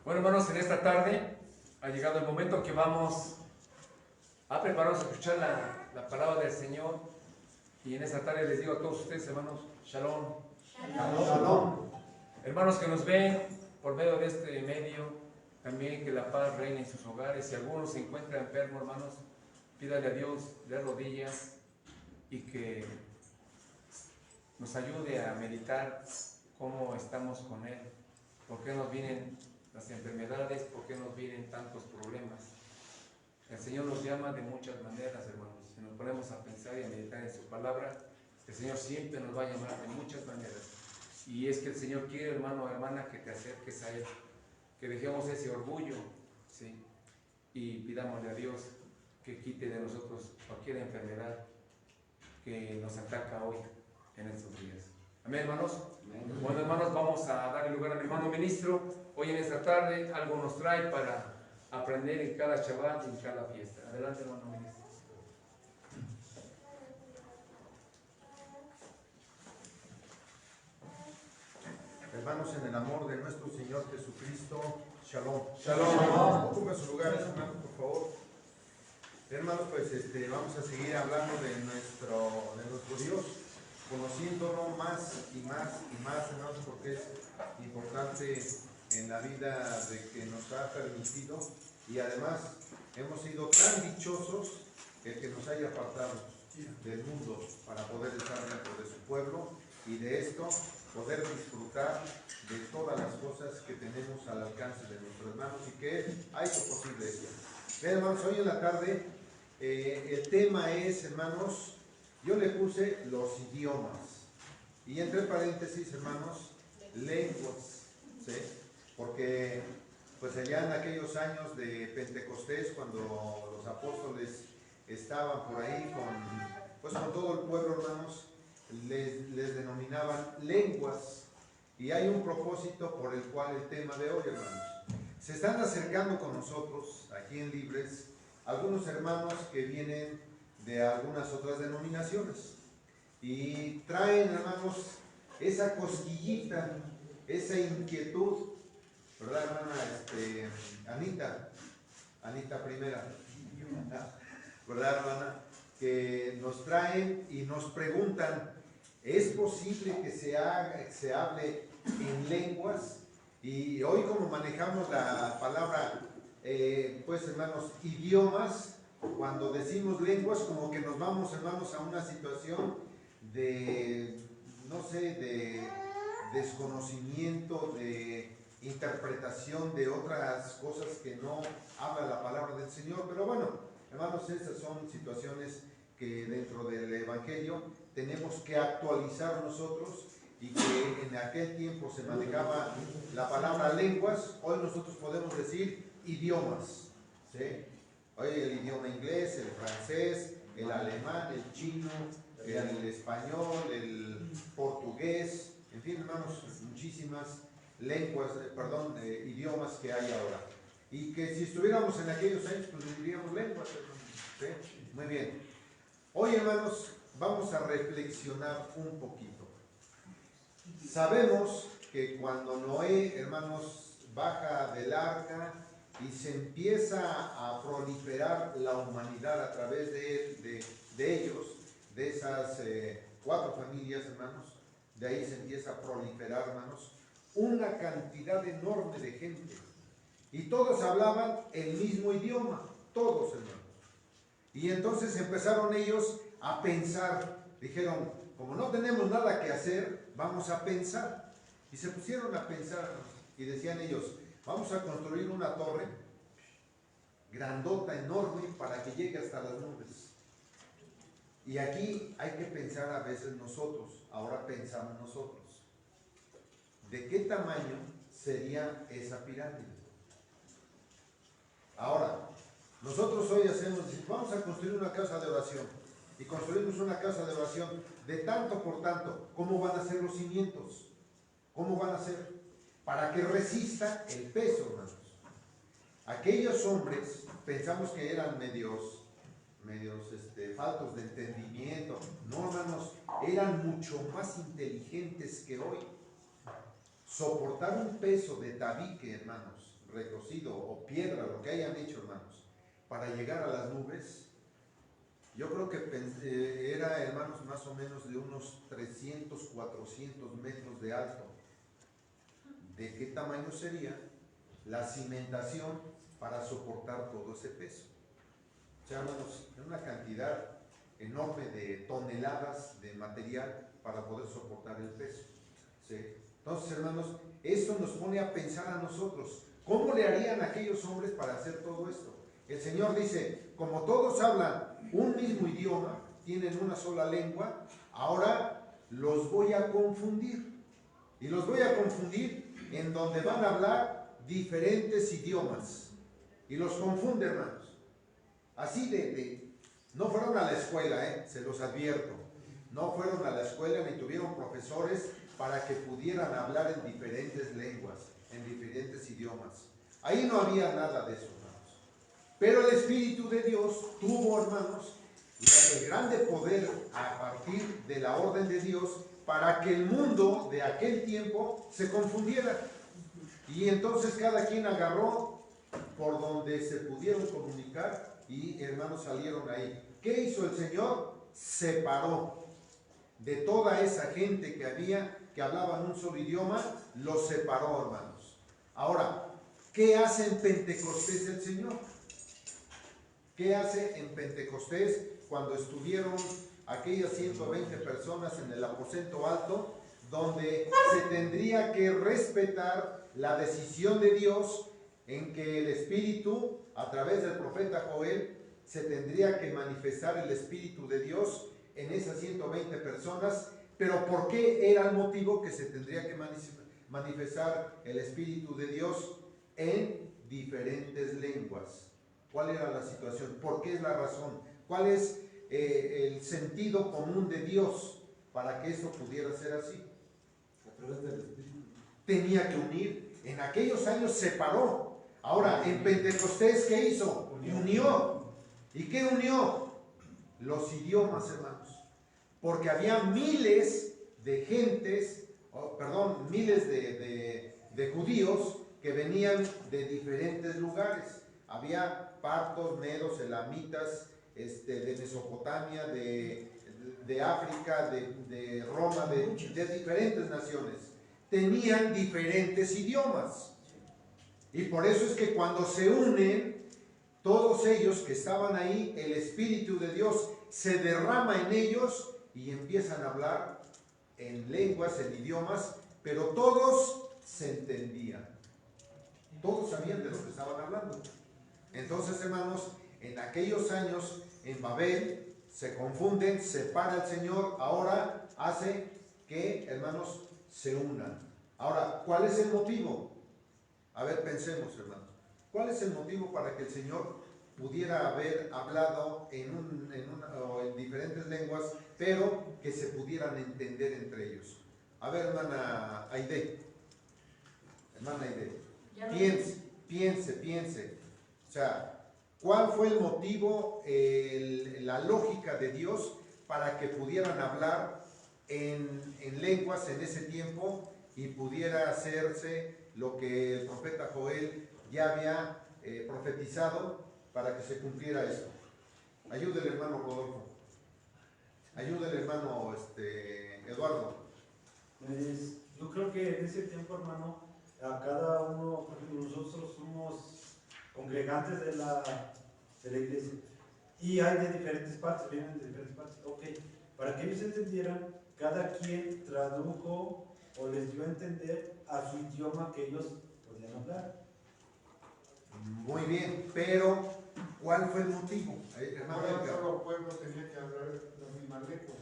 Bueno, hermanos, en esta tarde ha llegado el momento que vamos a prepararnos a escuchar la palabra del Señor. Y en esta tarde les digo a todos ustedes, hermanos, Shalom. Shalom. Shalom. Hermanos que nos ven por medio de este medio, también que la paz reine en sus hogares. Si alguno se encuentra enfermo, hermanos, pídale a Dios de rodillas y que nos ayude a meditar cómo estamos con Él, por qué nos vienen las enfermedades, por qué nos vienen tantos problemas. El Señor nos llama de muchas maneras, hermanos. Si nos ponemos a pensar y a meditar en su palabra, el Señor siempre nos va a llamar de muchas maneras. Y es que el Señor quiere, hermano o hermana, que te acerques a Él, que dejemos ese orgullo, ¿sí? Y pidámosle a Dios que quite de nosotros cualquier enfermedad que nos ataca hoy en estos días. Amén, hermanos. Amén. Bueno, hermanos, vamos a dar el lugar al hermano ministro. Hoy en esta tarde algo nos trae para aprender en cada Shabbat y en cada fiesta. Adelante, hermano ministro. Hermanos, en el amor de nuestro Señor Jesucristo, Shalom. Shalom. Ocupen sus lugares, hermanos, por favor. Hermanos, pues vamos a seguir hablando de nuestro Dios, conociéndolo más y más y más, hermanos, porque es importante en la vida de que nos ha permitido, y además hemos sido tan dichosos el que nos haya apartado del mundo para poder estar dentro de su pueblo y de esto poder disfrutar de todas las cosas que tenemos al alcance de nuestras manos y que Él ha hecho posible eso. Bien, hermanos, hoy en la tarde el tema es, hermanos, yo le puse los idiomas y entre paréntesis, hermanos, lenguas, ¿sí? Porque pues allá en aquellos años de Pentecostés, cuando los apóstoles estaban por ahí con todo el pueblo, hermanos, les denominaban lenguas, y hay un propósito por el cual el tema de hoy, hermanos. Se están acercando con nosotros aquí en Libres algunos hermanos que vienen de algunas otras denominaciones y traen, hermanos, esa cosquillita, esa inquietud, ¿verdad, hermana Anita primera? ¿Verdad, hermana? Que nos traen y nos preguntan, ¿es posible que se hable en lenguas? Y hoy, como manejamos la palabra, pues, hermanos, idiomas, cuando decimos lenguas, como que nos vamos, hermanos, a una situación de, no sé, de desconocimiento, de interpretación de otras cosas que no habla la palabra del Señor. Pero bueno, hermanos, esas son situaciones que dentro del Evangelio tenemos que actualizar nosotros, y que en aquel tiempo se manejaba la palabra lenguas, hoy nosotros podemos decir idiomas, ¿sí? Hoy el idioma inglés, el francés, el alemán, el chino, el español, el portugués, en fin, hermanos, muchísimas lenguas, idiomas que hay ahora. Y que si estuviéramos en aquellos años, pues diríamos lenguas, ¿sí? Muy bien. Hoy, hermanos, vamos a reflexionar un poquito. Sabemos que cuando Noé, hermanos, baja del arca y se empieza a proliferar la humanidad a través de ellos, de esas 4 familias, hermanos, de ahí se empieza a proliferar, hermanos, una cantidad enorme de gente. Y todos hablaban el mismo idioma, todos, hermanos. Y entonces empezaron ellos a pensar, dijeron, como no tenemos nada que hacer, vamos a pensar. Y se pusieron a pensar y decían ellos, vamos a construir una torre grandota, enorme, para que llegue hasta las nubes. Y aquí hay que pensar a veces nosotros, ahora pensamos nosotros, ¿de qué tamaño sería esa pirámide? Ahora, nosotros hoy decimos, vamos a construir una casa de oración, y construimos una casa de oración de tanto por tanto. ¿Cómo van a ser los cimientos? ¿Cómo van a ser? Para que resista el peso, hermanos. Aquellos hombres, pensamos que eran medios faltos de entendimiento. No, hermanos, eran mucho más inteligentes que hoy. Soportar un peso de tabique, hermanos, recocido o piedra, lo que hayan hecho, hermanos, para llegar a las nubes, yo creo que era, hermanos, más o menos de unos 300, 400 metros de alto. ¿De qué tamaño sería la cimentación para soportar todo ese peso? O sea, hermanos, una cantidad enorme de toneladas de material para poder soportar el peso. ¿Sí? Entonces, hermanos, esto nos pone a pensar a nosotros, ¿cómo le harían aquellos hombres para hacer todo esto? El Señor dice, como todos hablan un mismo idioma, tienen una sola lengua, ahora los voy a confundir. Y los voy a confundir en donde van a hablar diferentes idiomas. Y los confunde, hermanos. Así no fueron a la escuela, se los advierto. No fueron a la escuela ni tuvieron profesores para que pudieran hablar en diferentes lenguas, en diferentes idiomas. Ahí no había nada de eso, hermanos. Pero el Espíritu de Dios tuvo, hermanos, el grande poder a partir de la orden de Dios para que el mundo de aquel tiempo se confundiera. Y entonces cada quien agarró por donde se pudieron comunicar y, hermanos, salieron ahí. ¿Qué hizo el Señor? Separó de toda esa gente que había, que hablaban un solo idioma, los separó, hermanos. Ahora, ¿qué hace en Pentecostés el Señor? ¿Qué hace en Pentecostés cuando estuvieron aquellas 120 personas en el aposento alto, donde se tendría que respetar la decisión de Dios en que el Espíritu, a través del profeta Joel, se tendría que manifestar el Espíritu de Dios en esas 120 personas? Pero ¿por qué era el motivo que se tendría que manifestar el Espíritu de Dios en diferentes lenguas? ¿Cuál era la situación? ¿Por qué es la razón? ¿Cuál es el sentido común de Dios para que esto pudiera ser así? A través del Espíritu. Tenía que unir. En aquellos años separó. Ahora, en Pentecostés, ¿qué hizo? Unió. ¿Y qué unió? Los idiomas, hermanos. Porque había miles de gentes, miles de judíos que venían de diferentes lugares. Había partos, medos, elamitas, de Mesopotamia, de África, de Roma, de diferentes naciones. Tenían diferentes idiomas. Y por eso es que cuando se unen, todos ellos que estaban ahí, el Espíritu de Dios se derrama en ellos y empiezan a hablar en lenguas, en idiomas, pero todos se entendían. Todos sabían de lo que estaban hablando. Entonces, hermanos, en aquellos años en Babel se confunden, separa el Señor, ahora hace que, hermanos, se unan. Ahora, ¿cuál es el motivo? A ver, pensemos, hermanos. ¿Cuál es el motivo para que el Señor pudiera haber hablado en diferentes lenguas, pero que se pudieran entender entre ellos? A ver, hermana Aide. Hermana Aide. Piense. O sea, ¿cuál fue el motivo, la lógica de Dios para que pudieran hablar en lenguas en ese tiempo y pudiera hacerse lo que el profeta Joel ya había profetizado para que se cumpliera esto? Ayúdele, hermano Rodolfo. Ayúdele, hermano Eduardo. Pues, yo creo que en ese tiempo, hermano, a cada uno, por ejemplo, nosotros somos congregantes de la iglesia y hay de diferentes partes, vienen de diferentes partes. Ok, para que ellos entendieran, cada quien tradujo o les dio a entender a su idioma que ellos podían hablar. Muy bien, pero ¿cuál fue el motivo? Ahora todo el pueblo tenía que hablar la misma lengua.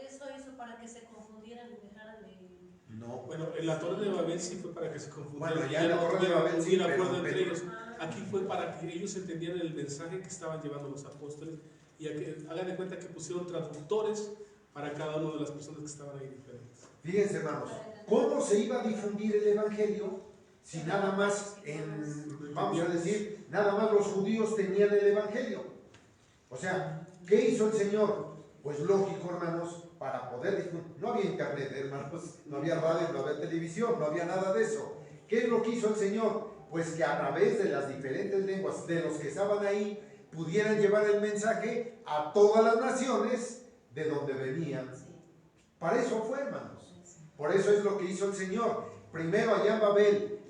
Eso hizo para que se confundieran y dejaran de... No. Bueno, en la Torre de Babel sí fue para que se confundieran. Bueno, ya en la Torre de Babel sí, hubiera acuerdo entre pero... ellos. Aquí fue para que ellos entendieran el mensaje que estaban llevando los apóstoles y a que hagan de cuenta que pusieron traductores para cada una de las personas que estaban ahí diferentes. Fíjense, hermanos, ¿cómo se iba a difundir el Evangelio si nada más, vamos a decir, nada más los judíos tenían el Evangelio? O sea, ¿qué hizo el Señor? Pues lógico, hermanos, para poder difundir. No había internet, hermanos, no había radio, no había televisión, no había nada de eso. ¿Qué es lo que hizo el Señor? Pues que a través de las diferentes lenguas de los que estaban ahí pudieran llevar el mensaje a todas las naciones de donde venían. Para eso fue, hermanos. Por eso es lo que hizo el Señor. Primero allá en Babel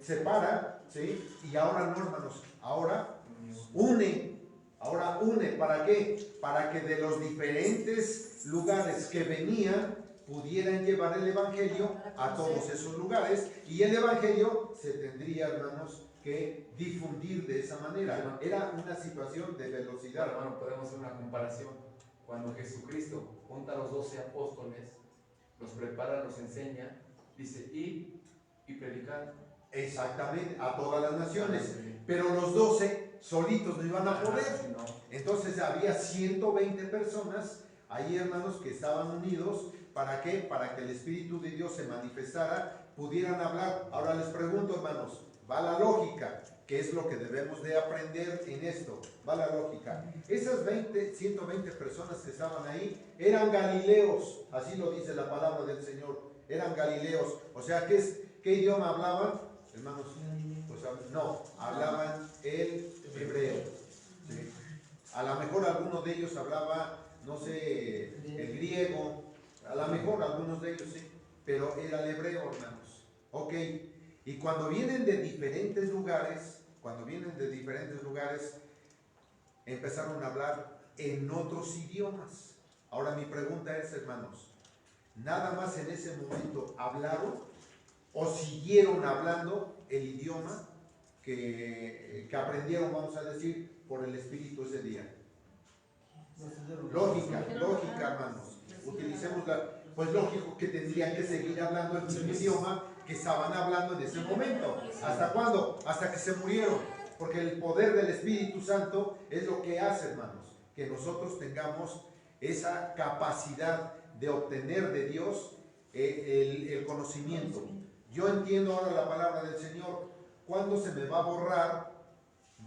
separa, ¿sí? Y ahora no, hermanos. Ahora une. Ahora une. ¿Para qué? Para que de los diferentes lugares que venían pudieran llevar el evangelio a todos esos lugares, y el evangelio se tendría, hermanos, que difundir de esa manera. Era una situación de velocidad. Hermano, podemos hacer una comparación. Cuando Jesucristo junta a los 12 apóstoles, los prepara, los enseña, dice, id y predicad. Exactamente, a todas las naciones. Pero los 12 solitos no iban a poder. Entonces había 120 personas ahí, hermanos, que estaban unidos. ¿Para qué? Para que el Espíritu de Dios se manifestara, pudieran hablar. Ahora les pregunto, hermanos, va la lógica, ¿qué es lo que debemos de aprender en esto? Va la lógica. Esas 120 personas que estaban ahí eran galileos, así lo dice la palabra del Señor, eran galileos. O sea, ¿qué idioma hablaban, hermanos? Pues no, hablaban el hebreo. ¿Sí? A lo mejor algunos de ellos hablaba, no sé, el griego. A lo mejor algunos de ellos sí, pero era el hebreo, hermanos. Ok, y cuando vienen de diferentes lugares, empezaron a hablar en otros idiomas. Ahora mi pregunta es, hermanos, ¿nada más en ese momento hablaron o siguieron hablando el idioma que aprendieron, vamos a decir, por el Espíritu ese día? Lógica, hermanos. Utilicemos pues lógico que tendrían que seguir hablando el mismo idioma que estaban hablando en ese momento. ¿Hasta cuándo? Hasta que se murieron. Porque el poder del Espíritu Santo es lo que hace, hermanos, que nosotros tengamos esa capacidad de obtener de Dios el conocimiento. Yo entiendo ahora la palabra del Señor. ¿Cuándo se me va a borrar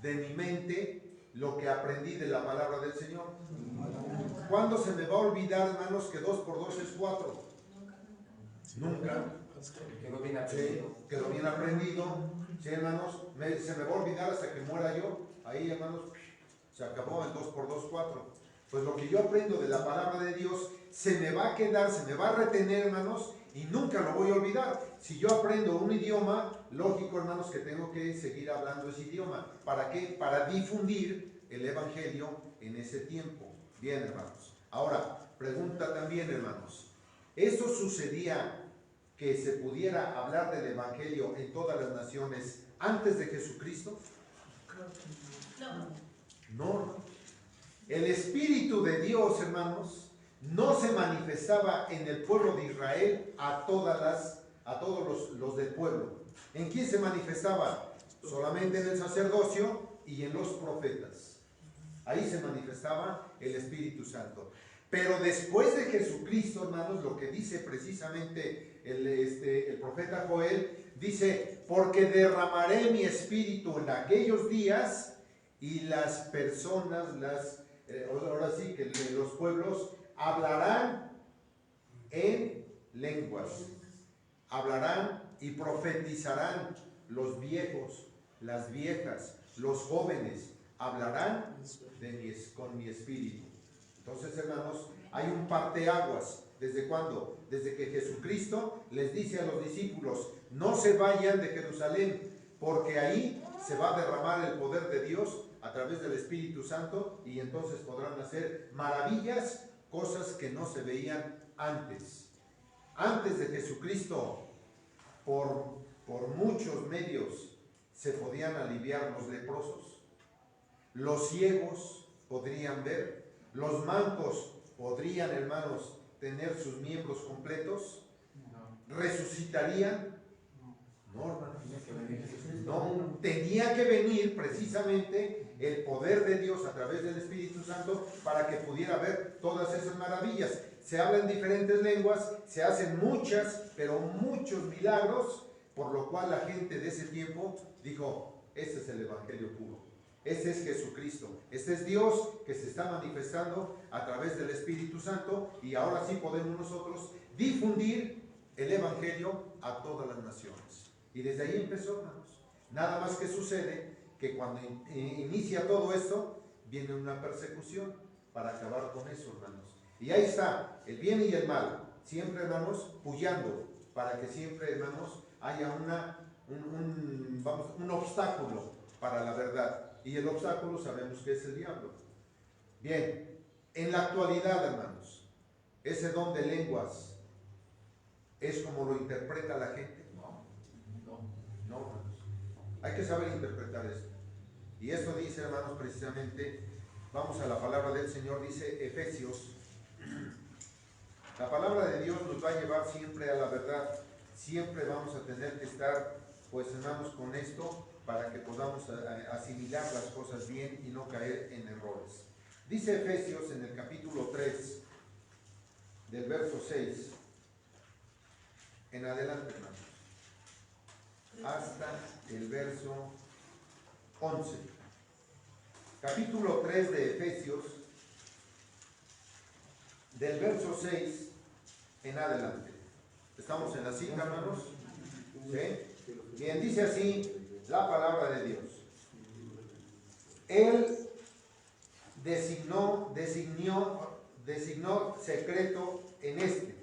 de mi mente lo que aprendí de la palabra del Señor? ¿Cuándo se me va a olvidar, hermanos, que 2 por 2 es 4? Nunca. Quedó bien aprendido. Sí, quedó bien aprendido. Sí, hermanos, se me va a olvidar hasta que muera yo. Ahí, hermanos, se acabó el 2 por 2, 4. Pues lo que yo aprendo de la palabra de Dios se me va a quedar, se me va a retener, hermanos, y nunca lo voy a olvidar. Si yo aprendo un idioma, lógico, hermanos, que tengo que seguir hablando ese idioma. ¿Para qué? Para difundir el evangelio en ese tiempo. Bien, hermanos. Ahora, pregunta también, hermanos. ¿Eso sucedía que se pudiera hablar del evangelio en todas las naciones antes de Jesucristo? No. El Espíritu de Dios, hermanos, no se manifestaba en el pueblo de Israel a todos los del pueblo. ¿En quién se manifestaba? Solamente en el sacerdocio y en los profetas. Ahí se manifestaba el Espíritu Santo. Pero después de Jesucristo, hermanos, lo que dice precisamente el profeta Joel, dice, porque derramaré mi espíritu en aquellos días y las personas, ahora sí que los pueblos hablarán en lenguas, hablarán y profetizarán los viejos, las viejas, los jóvenes, hablarán con mi espíritu. Entonces, hermanos, hay un parteaguas. ¿Desde cuándo? Desde que Jesucristo les dice a los discípulos, no se vayan de Jerusalén, porque ahí se va a derramar el poder de Dios a través del Espíritu Santo, y entonces podrán hacer maravillas, cosas que no se veían antes. Antes de Jesucristo, por muchos medios, se podían aliviar los leprosos. Los ciegos podrían ver, los mancos podrían, hermanos, tener sus miembros completos, resucitarían. No, hermanos, no, tenía que venir precisamente el poder de Dios a través del Espíritu Santo para que pudiera ver todas esas maravillas. Se hablan diferentes lenguas, se hacen muchas, pero muchos milagros, por lo cual la gente de ese tiempo dijo, este es el Evangelio puro. Este es Jesucristo, este es Dios que se está manifestando a través del Espíritu Santo, y ahora sí podemos nosotros difundir el Evangelio a todas las naciones. Y desde ahí empezó, hermanos. Nada más que sucede que cuando inicia todo esto, viene una persecución para acabar con eso, hermanos. Y ahí está, el bien y el mal, siempre, hermanos, puyando, para que siempre, hermanos, haya un obstáculo para la verdad. Y el obstáculo sabemos que es el diablo. Bien, en la actualidad, hermanos, ese don de lenguas es como lo interpreta la gente. No, hermanos. Hay que saber interpretar esto. Y esto dice, hermanos, precisamente, vamos a la palabra del Señor, dice Efesios. La palabra de Dios nos va a llevar siempre a la verdad. Siempre vamos a tener que estar, pues, hermanos, con esto para que podamos asimilar las cosas bien y no caer en errores. Dice Efesios en el capítulo 3, del verso 6 en adelante, hermanos, hasta el verso 11. Capítulo 3 de Efesios, del verso 6 en adelante. ¿Estamos en la cita, hermanos? ¿Sí? Bien, dice así la palabra de Dios. Él designó secreto en este,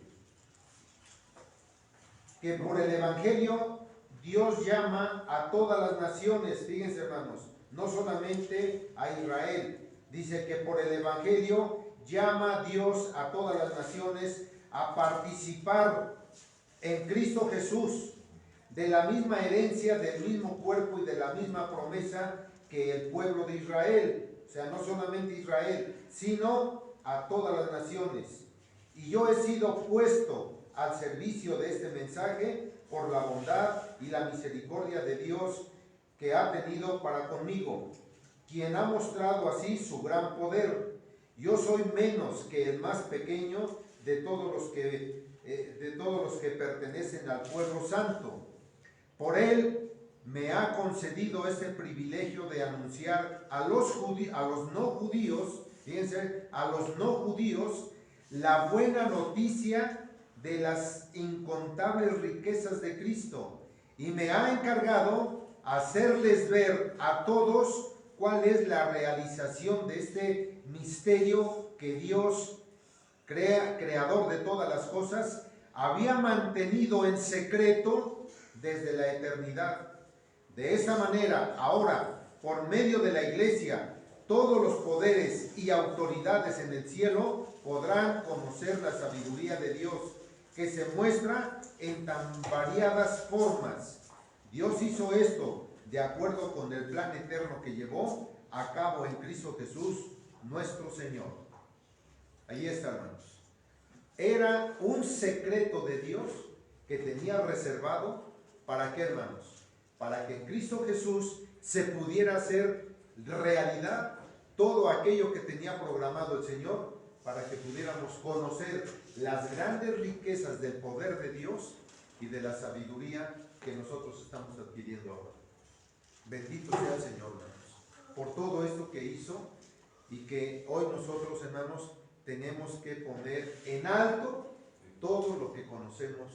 que por el Evangelio Dios llama a todas las naciones. Fíjense, hermanos, no solamente a Israel. Dice que por el Evangelio llama a Dios a todas las naciones a participar en Cristo Jesús de la misma herencia, del mismo cuerpo y de la misma promesa que el pueblo de Israel. O sea, no solamente Israel, sino a todas las naciones. Y yo he sido puesto al servicio de este mensaje por la bondad y la misericordia de Dios que ha tenido para conmigo, quien ha mostrado así su gran poder. Yo soy menos que el más pequeño de todos los que pertenecen al pueblo santo. Por él me ha concedido ese privilegio de anunciar a los no judíos, fíjense, a los no judíos, la buena noticia de las incontables riquezas de Cristo, y me ha encargado hacerles ver a todos cuál es la realización de este misterio que Dios, creador de todas las cosas, había mantenido en secreto desde la eternidad. De esta manera, ahora, por medio de la Iglesia, todos los poderes y autoridades en el cielo podrán conocer la sabiduría de Dios, que se muestra en tan variadas formas. Dios hizo esto de acuerdo con el plan eterno que llevó a cabo en Cristo Jesús, nuestro Señor. Ahí está, hermanos. Era un secreto de Dios que tenía reservado, ¿para qué, hermanos? Para que en Cristo Jesús se pudiera hacer realidad todo aquello que tenía programado el Señor, para que pudiéramos conocer las grandes riquezas del poder de Dios y de la sabiduría que nosotros estamos adquiriendo ahora. Bendito sea el Señor, hermanos, por todo esto que hizo, y que hoy nosotros, hermanos, tenemos que poner en alto todo lo que conocemos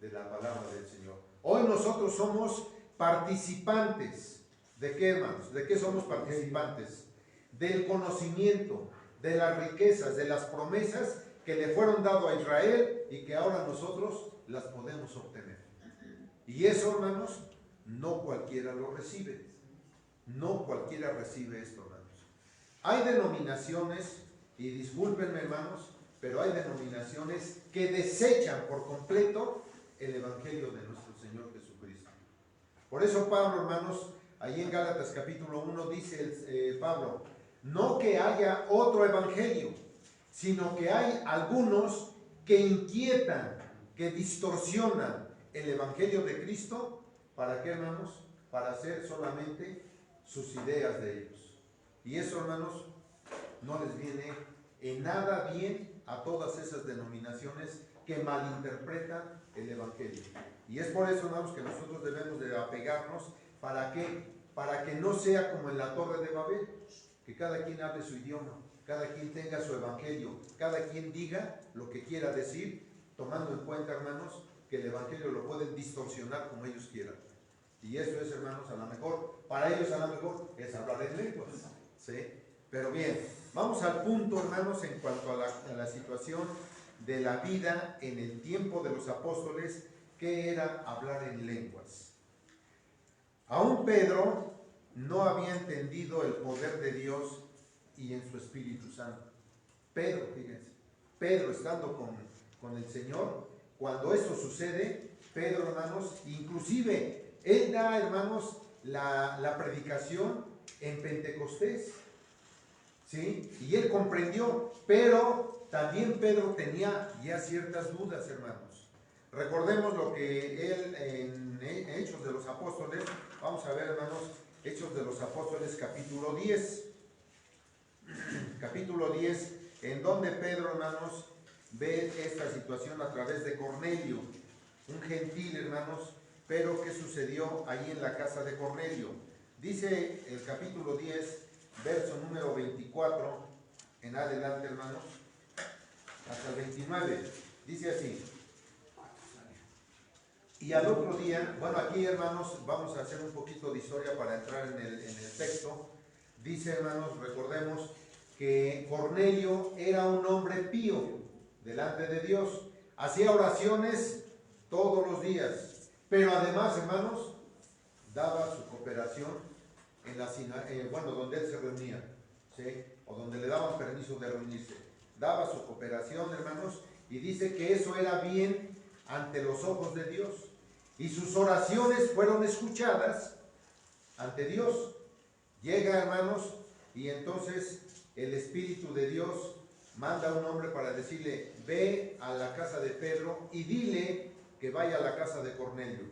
de la palabra del Señor. Hoy nosotros somos participantes. ¿De qué, hermanos? ¿De qué somos participantes? Del conocimiento, de las riquezas, de las promesas que le fueron dadas a Israel y que ahora nosotros las podemos obtener. Y eso, hermanos, no cualquiera lo recibe. No cualquiera recibe esto, hermanos. Hay denominaciones, y discúlpenme, hermanos, pero hay denominaciones que desechan por completo el Evangelio de nuestro Señor Jesucristo. Por eso Pablo, hermanos, ahí en Gálatas capítulo 1 dice Pablo, no que haya otro evangelio, sino que hay algunos que inquietan, que distorsionan el evangelio de Cristo. ¿Para qué, hermanos? Para hacer solamente sus ideas de ellos. Y eso, hermanos, no les viene en nada bien a todas esas denominaciones que malinterpretan el evangelio. Y es por eso, hermanos, que nosotros debemos de apegarnos. ¿Para qué? Para que no sea como en la Torre de Babel, que cada quien hable su idioma, cada quien tenga su evangelio, cada quien diga lo que quiera decir, tomando en cuenta, hermanos, que el evangelio lo pueden distorsionar como ellos quieran. Y eso es, hermanos, a lo mejor, para ellos a lo mejor es hablar en lenguas, ¿sí? Pero bien, vamos al punto, hermanos, en cuanto a la situación de la vida en el tiempo de los apóstoles, que era hablar en lenguas. Aún Pedro no había entendido el poder de Dios y en su Espíritu Santo. Pedro, fíjense, Pedro estando con el Señor, cuando eso sucede, Pedro, hermanos, inclusive él da, hermanos, la predicación en Pentecostés, ¿sí? Y él comprendió, pero también Pedro tenía ya ciertas dudas, hermanos. Recordemos lo que él en Hechos de los Apóstoles, vamos a ver, hermanos, Hechos de los Apóstoles capítulo 10. Capítulo 10, en donde Pedro, hermanos, ve esta situación a través de Cornelio, un gentil, hermanos, pero ¿qué sucedió ahí en la casa de Cornelio? Dice el capítulo 10, verso número 24, en adelante, hermanos, hasta el 29, dice así. Y al otro día, bueno, aquí, hermanos, vamos a hacer un poquito de historia para entrar en el texto. Dice, hermanos, recordemos que Cornelio era un hombre pío delante de Dios, hacía oraciones todos los días, pero además, hermanos, daba su cooperación en la donde él se reunía, ¿sí? O donde le daban permiso de reunirse, daba su cooperación, hermanos, y dice que eso era bien ante los ojos de Dios, y sus oraciones fueron escuchadas ante Dios. Llega, hermanos, y entonces el Espíritu de Dios manda a un hombre para decirle: ve a la casa de Pedro y dile que vaya a la casa de Cornelio,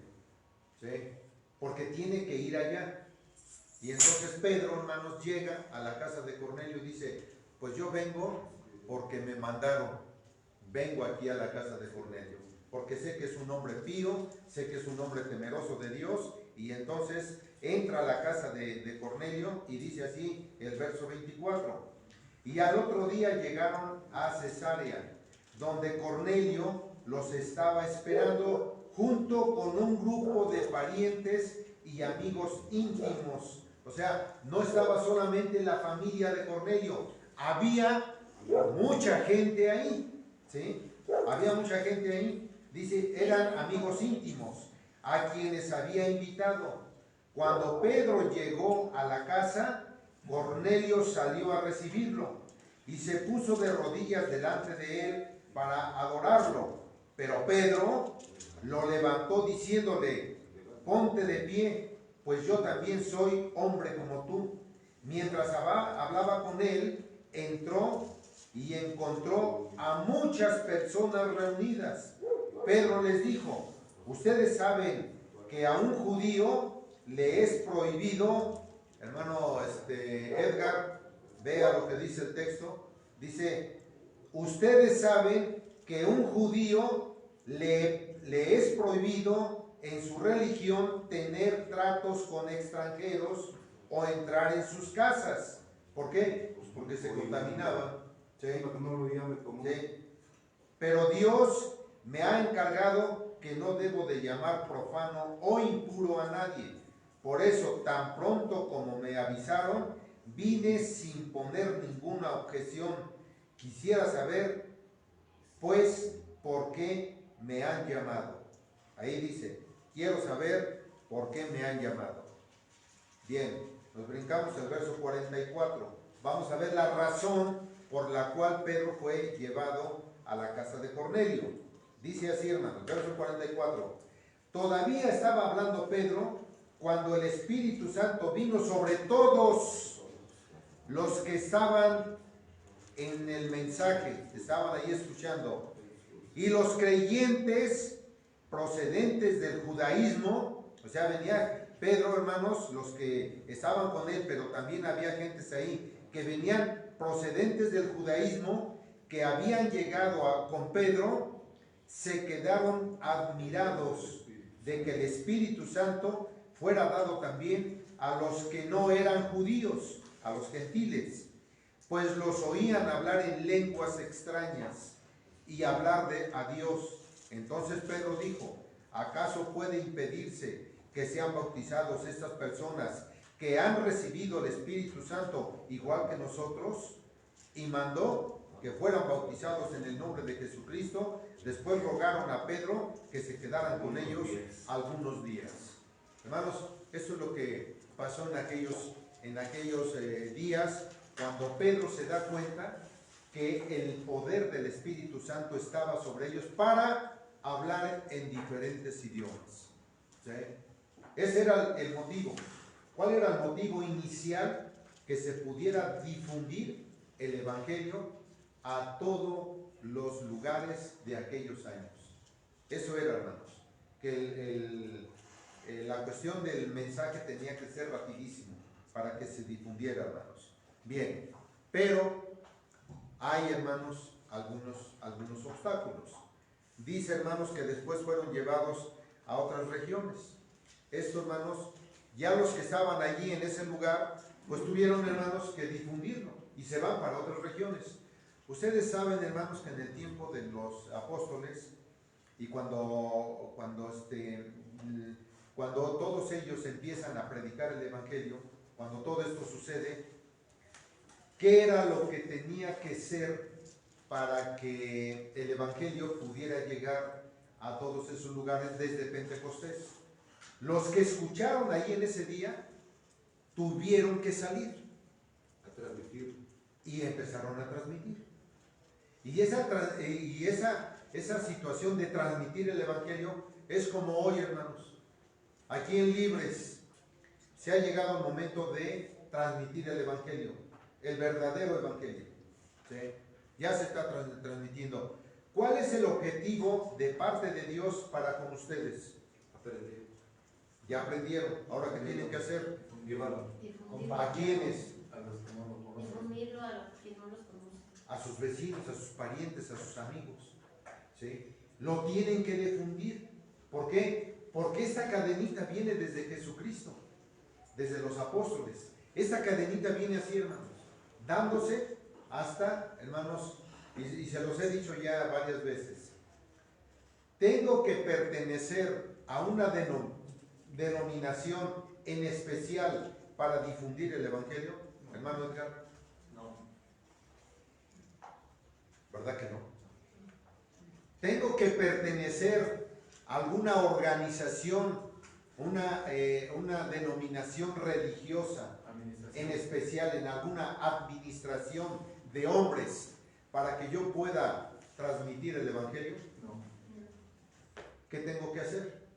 ¿sí? Porque tiene que ir allá. Y entonces Pedro, hermanos, llega a la casa de Cornelio y dice: pues yo vengo porque me mandaron, vengo aquí a la casa de Cornelio, porque sé que es un hombre pío, sé que es un hombre temeroso de Dios. Y entonces entra a la casa de Cornelio y dice así el verso 24: y al otro día llegaron a Cesarea, donde Cornelio los estaba esperando junto con un grupo de parientes y amigos íntimos. O sea, no estaba solamente la familia de Cornelio, había mucha gente ahí, ¿sí? Había mucha gente ahí. Dice, eran amigos íntimos a quienes había invitado. Cuando Pedro llegó a la casa, Cornelio salió a recibirlo y se puso de rodillas delante de él para adorarlo. Pero Pedro lo levantó diciéndole: ponte de pie, pues yo también soy hombre como tú. Mientras hablaba con él, entró y encontró a muchas personas reunidas. Pedro les dijo: ustedes saben que a un judío le es prohibido, hermano Edgar, vea lo que dice el texto, dice: ustedes saben que un judío le es prohibido en su religión tener tratos con extranjeros o entrar en sus casas. ¿Por qué? Pues porque se contaminaba, ¿sí? ¿Sí? Pero Dios me ha encargado que no debo de llamar profano o impuro a nadie. Por eso, tan pronto como me avisaron, vine sin poner ninguna objeción. Quisiera saber, pues, por qué me han llamado. Ahí dice, quiero saber por qué me han llamado. Bien, nos brincamos el verso 44. Vamos a ver la razón por la cual Pedro fue llevado a la casa de Cornelio. Dice así, hermanos, verso 44. Todavía estaba hablando Pedro cuando el Espíritu Santo vino sobre todos los que estaban en el mensaje, estaban ahí escuchando. Y los creyentes procedentes del judaísmo, o sea, venía Pedro, hermanos, los que estaban con él, pero también había gentes ahí que venían procedentes del judaísmo, que habían llegado con Pedro, se quedaron admirados de que el Espíritu Santo fuera dado también a los que no eran judíos, a los gentiles, pues los oían hablar en lenguas extrañas y hablar a Dios. Entonces Pedro dijo: ¿acaso puede impedirse que sean bautizados estas personas que han recibido el Espíritu Santo igual que nosotros, y mandó que fueran bautizados en el nombre de Jesucristo. Después rogaron a Pedro que se quedaran con ellos algunos días. Hermanos, esto es lo que pasó en aquellos días, cuando Pedro se da cuenta que el poder del Espíritu Santo estaba sobre ellos para hablar en diferentes idiomas. ¿Sí? Ese era el motivo. ¿Cuál era el motivo inicial? Que se pudiera difundir el Evangelio a todos los lugares de aquellos años. Eso era, hermanos, que la cuestión del mensaje tenía que ser rapidísimo para que se difundiera, hermanos. Bien, pero hay, hermanos, algunos obstáculos. Dice, hermanos, que después fueron llevados a otras regiones. Esto, hermanos, ya los que estaban allí en ese lugar, pues tuvieron, hermanos, que difundirlo y se van para otras regiones. Ustedes saben, hermanos, que en el tiempo de los apóstoles y cuando todos ellos empiezan a predicar el Evangelio, cuando todo esto sucede, ¿qué era lo que tenía que ser para que el Evangelio pudiera llegar a todos esos lugares desde Pentecostés? Los que escucharon ahí en ese día tuvieron que salir a transmitir y empezaron a transmitir. Y esa situación de transmitir el Evangelio es como hoy, hermanos. Aquí en Libres se ha llegado el momento de transmitir el Evangelio, el verdadero Evangelio. ¿Sí? Ya se está transmitiendo. ¿Cuál es el objetivo de parte de Dios para con ustedes? Aprender. Ya aprendieron. Ahora, ¿qué tienen que hacer? Llevarlo. ¿A quiénes? A los que no lo conocen. Difundirlo a los que no los conocen. A sus vecinos, a sus parientes, a sus amigos. ¿Sí? Lo tienen que difundir. ¿Por qué? Porque esta cadenita viene desde Jesucristo, desde los apóstoles. Esta cadenita viene así, hermanos, dándose hasta, hermanos, y se los he dicho ya varias veces. Tengo que pertenecer a una denominación en especial para difundir el Evangelio, hermano Edgar. No. ¿Verdad que no? Tengo que pertenecer a alguna organización, una denominación religiosa, en especial en alguna administración de hombres, para que yo pueda transmitir el Evangelio. No. ¿Qué tengo que hacer?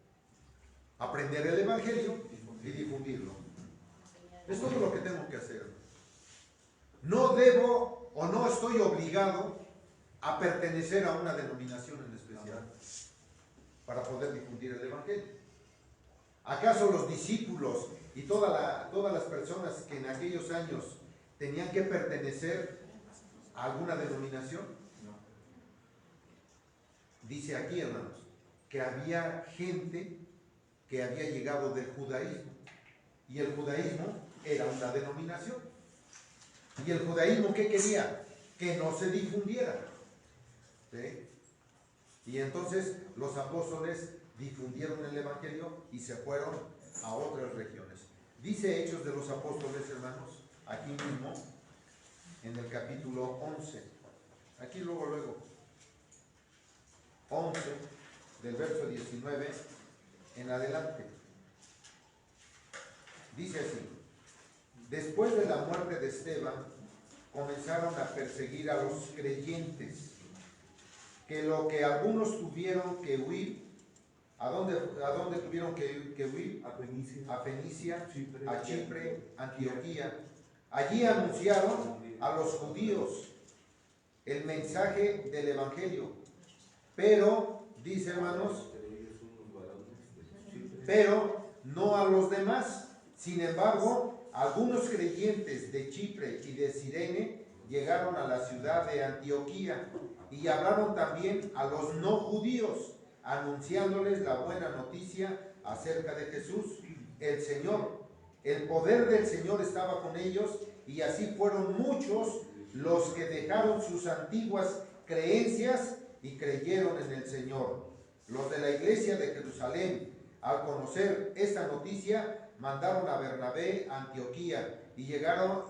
Aprender el Evangelio y difundirlo. Es todo lo que tengo que hacer. No debo o no estoy obligado a pertenecer a una denominación en especial para poder difundir el Evangelio. ¿Acaso los discípulos y todas las personas que en aquellos años tenían que pertenecer a alguna denominación? No. Dice aquí, hermanos, que había gente que había llegado del judaísmo, y el judaísmo era una denominación. ¿Y el judaísmo qué quería? Que no se difundiera. ¿Sí? Y entonces los apóstoles difundieron el Evangelio y se fueron a otras regiones. Dice Hechos de los Apóstoles, hermanos, aquí mismo, en el capítulo 11. Aquí luego, 11, del verso 19 en adelante. Dice así: después de la muerte de Esteban, comenzaron a perseguir a los creyentes, que lo que algunos tuvieron que huir. ¿A dónde tuvieron que huir? A Fenicia, a Chipre, Antioquía. Allí anunciaron a los judíos el mensaje del Evangelio. Pero, dice, hermanos, pero no a los demás. Sin embargo, algunos creyentes de Chipre y de Cirene llegaron a la ciudad de Antioquía y hablaron también a los no judíos, anunciándoles la buena noticia acerca de Jesús, el Señor. El poder del Señor estaba con ellos, y así fueron muchos los que dejaron sus antiguas creencias y creyeron en el Señor. Los de la iglesia de Jerusalén, Al conocer esta noticia, mandaron a Bernabé a Antioquía y llegaron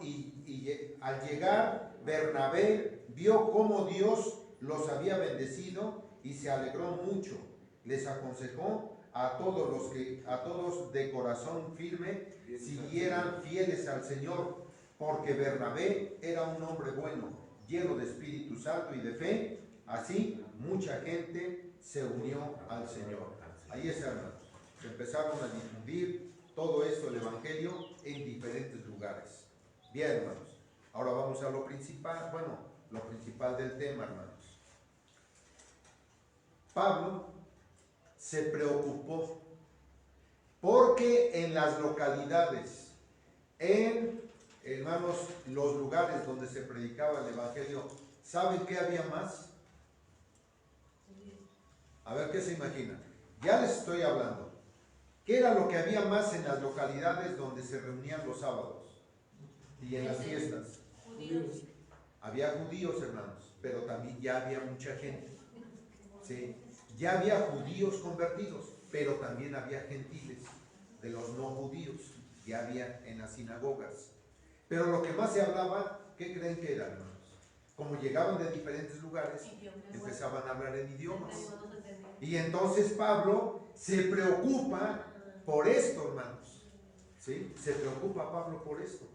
al llegar Bernabé vio cómo Dios los había bendecido y se alegró mucho. Les aconsejó a todos de corazón firme siguieran fieles al Señor, porque Bernabé era un hombre bueno, lleno de Espíritu Santo y de fe. Así mucha gente se unió al Señor. Ahí es, hermanos. Empezaron a difundir todo esto, el Evangelio, en diferentes lugares. Bien, hermanos. Ahora vamos a lo principal, lo principal del tema, hermanos. Pablo se preocupó porque en las localidades, hermanos, los lugares donde se predicaba el Evangelio, ¿saben qué había más? A ver, ¿qué se imaginan? Ya les estoy hablando. ¿Qué era lo que había más en las localidades donde se reunían los sábados y en las fiestas? Judíos. Había judíos, hermanos, pero también ya había mucha gente. ¿Sí? Ya había judíos convertidos, pero también había gentiles de los no judíos. Ya había en las sinagogas. Pero lo que más se hablaba, ¿qué creen que era, hermanos? Como llegaban de diferentes lugares, empezaban a hablar en idiomas. Y entonces Pablo se preocupa por esto, hermanos. ¿Sí? Se preocupa Pablo por esto.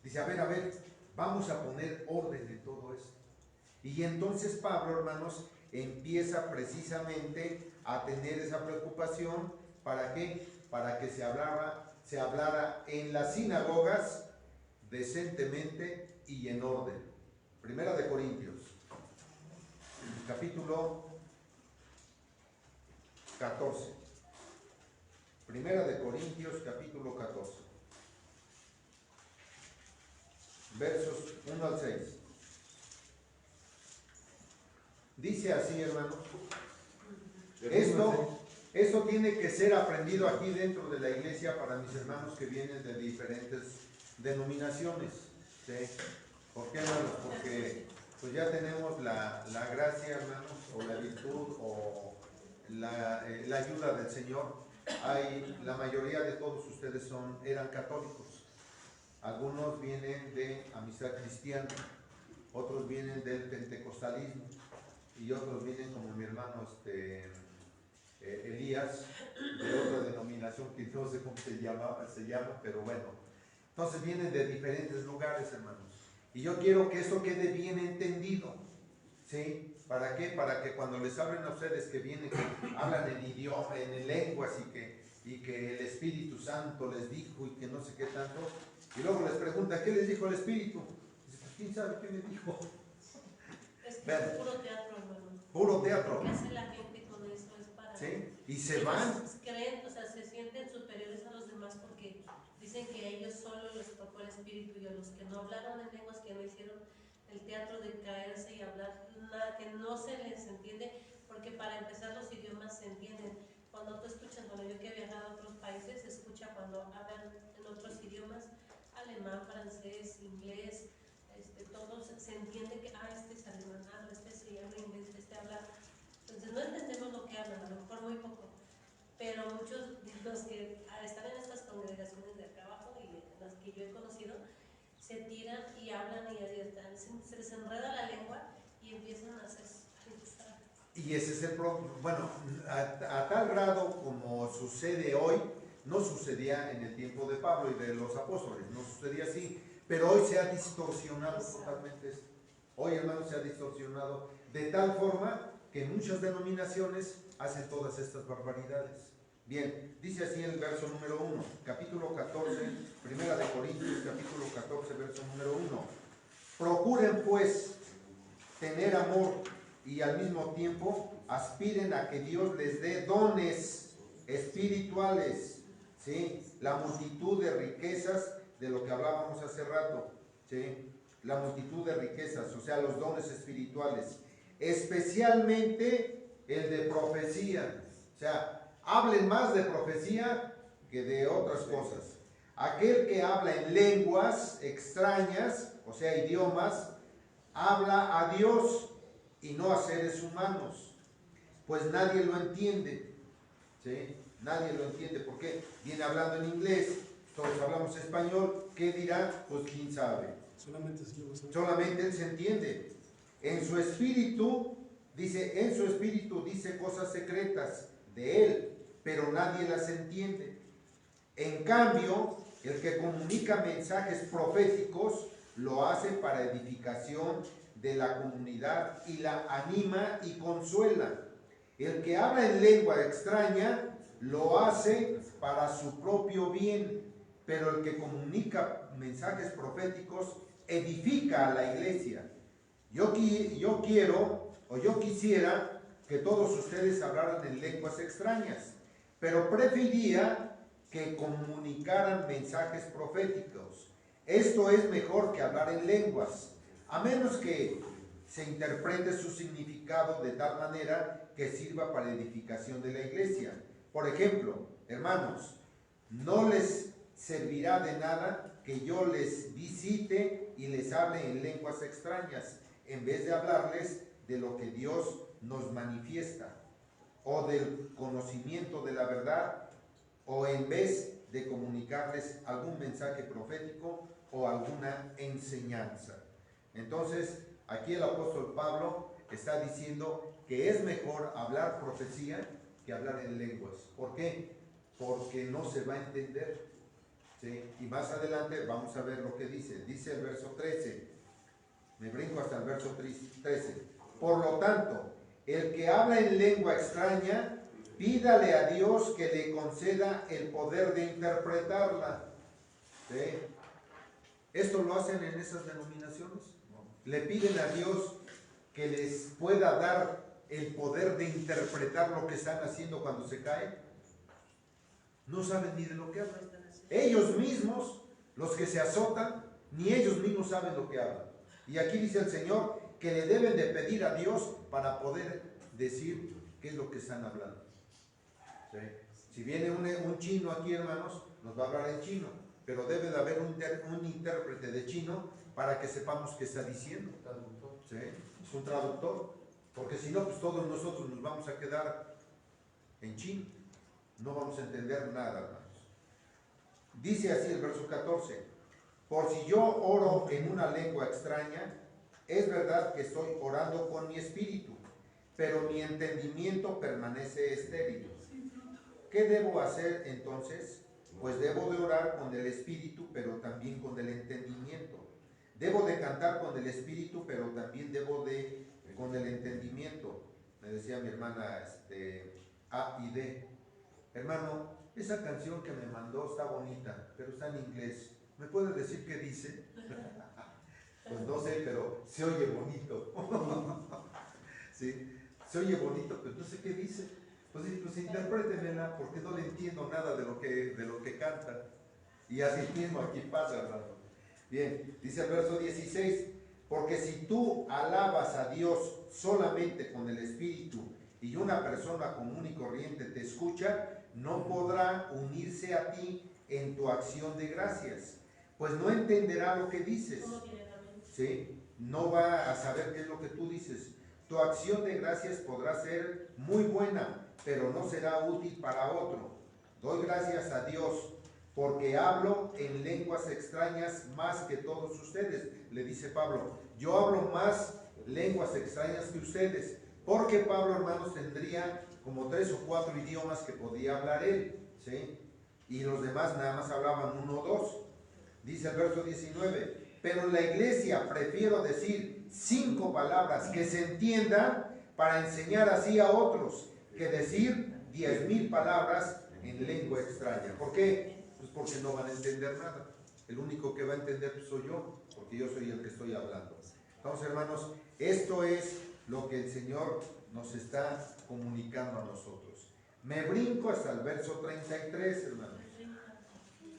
Dice, a ver, vamos a poner orden en todo esto. Y entonces Pablo, hermanos, empieza precisamente a tener esa preocupación. ¿Para qué? Para que se hablara en las sinagogas decentemente y en orden. Primera de Corintios, capítulo 14. Primera de Corintios, capítulo 14. Versos 1 al 6. Dice así, hermanos. Esto tiene que ser aprendido aquí dentro de la iglesia para mis hermanos que vienen de diferentes denominaciones. ¿Sí? ¿Por qué, hermanos? Porque pues ya tenemos la gracia, hermanos, o la virtud, o la ayuda del Señor. La mayoría de todos ustedes eran católicos. Algunos vienen de Amistad Cristiana, otros vienen del pentecostalismo y otros vienen como mi hermano Elías, de otra denominación que no sé cómo se llama, pero bueno. Entonces vienen de diferentes lugares, hermanos. Y yo quiero que eso quede bien entendido. ¿Sí? ¿Para qué? Para que cuando les hablen a ustedes que vienen, que hablan en idioma, en lenguas y que el Espíritu Santo les dijo y que no sé qué tanto, y luego les pregunta, ¿qué les dijo el Espíritu? Dice, pues quién sabe qué me dijo. Es que es puro teatro, hermano. Puro teatro. ¿Qué hace la gente con eso? Es para... ¿Sí? Y se van. Creen, o sea, se sienten superiores a los demás porque dicen que a ellos solo les tocó el Espíritu y a los que no hablaron en lenguas, que no hicieron el teatro de caerse y hablar nada que no se les entiende, porque para empezar los idiomas se entienden. Cuando tú escuchas, yo que he viajado a otros países, se escucha cuando hablan en otros idiomas, alemán, francés, inglés, todos se entiende que, este es alemán, este se habla inglés, este habla. Entonces no entendemos lo que hablan, a lo mejor muy poco, pero muchos de los que están en estas congregaciones de acá abajo y las que yo he conocido, se tiran y hablan y se les enreda la lengua y empiezan a hacer... Y ese es el problema. Bueno, a tal grado como sucede hoy, no sucedía en el tiempo de Pablo y de los apóstoles, no sucedía así, pero hoy se ha distorsionado totalmente esto. Hoy, hermanos, se ha distorsionado de tal forma que muchas denominaciones hacen todas estas barbaridades. Bien, dice así el verso número 1, capítulo 14, Primera de Corintios, capítulo 14, verso número 1. Procuren pues tener amor y al mismo tiempo aspiren a que Dios les dé dones espirituales, ¿sí? La multitud de riquezas, de lo que hablábamos hace rato, ¿sí? La multitud de riquezas, o sea, los dones espirituales, especialmente el de profecía, o sea, hablen más de profecía que de otras cosas. Aquel que habla en lenguas extrañas, o sea, idiomas, habla a Dios y no a seres humanos, pues nadie lo entiende, ¿sí? nadie lo entiende. ¿Por qué? Viene hablando en inglés, todos hablamos español, ¿qué dirá? Pues quién sabe. Solamente el Señor lo sabe. Solamente Él se entiende. En su espíritu dice cosas secretas de Él, pero nadie las entiende. En cambio, el que comunica mensajes proféticos lo hace para edificación de la comunidad y la anima y consuela. El que habla en lengua extraña lo hace para su propio bien, pero el que comunica mensajes proféticos edifica a la iglesia. Yo quisiera que todos ustedes hablaran en lenguas extrañas, pero preferiría que comunicaran mensajes proféticos. Esto es mejor que hablar en lenguas, a menos que se interprete su significado de tal manera que sirva para edificación de la iglesia. Por ejemplo, hermanos, no les servirá de nada que yo les visite y les hable en lenguas extrañas, en vez de hablarles de lo que Dios nos manifiesta, o del conocimiento de la verdad, o en vez de comunicarles algún mensaje profético o alguna enseñanza. Entonces, aquí el apóstol Pablo está diciendo que es mejor hablar profecía que hablar en lenguas. ¿Por qué? Porque no se va a entender. ¿Sí? Y más adelante vamos a ver lo que dice. Dice el verso 13. Me brinco hasta el verso 13. Por lo tanto, el que habla en lengua extraña, pídale a Dios que le conceda el poder de interpretarla. ¿Sí? ¿Esto lo hacen en esas denominaciones? Le piden a Dios que les pueda dar el poder de interpretar lo que están haciendo cuando se caen. No saben ni de lo que hablan. Ellos mismos, los que se azotan, ni ellos mismos saben lo que hablan. Y aquí dice el Señor que le deben de pedir a Dios para poder decir qué es lo que están hablando. ¿Sí? Si viene un chino aquí, hermanos, nos va a hablar en chino, pero debe de haber un intérprete de chino para que sepamos qué está diciendo. ¿Sí? Es un traductor, porque si no, pues todos nosotros nos vamos a quedar en chino, no vamos a entender nada, hermanos. Dice así el verso 14: por si yo oro en una lengua extraña, es verdad que estoy orando con mi espíritu, pero mi entendimiento permanece estéril. ¿Qué debo hacer entonces? Pues debo de orar con el espíritu, pero también con el entendimiento. Debo de cantar con el espíritu, pero también debo de con el entendimiento. Me decía mi hermana A y D: hermano, esa canción que me mandó está bonita, pero está en inglés. ¿Me puede decir qué dice? Pues no sé, pero se oye bonito. ¿Sí? Se oye bonito, pero no sé qué dice. Pues interprétemela, porque no le entiendo nada de lo que canta. Y así mismo aquí pasa, hermano. Bien, dice el verso 16: porque si tú alabas a Dios solamente con el espíritu y una persona común y corriente te escucha, no podrá unirse a ti en tu acción de gracias, pues no entenderá lo que dices. ¿Sí? No va a saber qué es lo que tú dices. Tu acción de gracias podrá ser muy buena, pero no será útil para otro. Doy gracias a Dios porque hablo en lenguas extrañas más que todos ustedes. Le dice Pablo: yo hablo más lenguas extrañas que ustedes, porque Pablo, hermanos, tendría como 3 o 4 idiomas que podía hablar él, ¿sí? Y los demás nada más hablaban 1 o 2. Dice el verso 19: pero en la iglesia prefiero decir 5 palabras que se entiendan para enseñar así a otros, que decir 10,000 palabras en lengua extraña. ¿Por qué? Pues porque no van a entender nada. El único que va a entender soy yo, porque yo soy el que estoy hablando. Entonces, hermanos, esto es lo que el Señor nos está comunicando a nosotros. Me brinco hasta el verso 33, hermanos.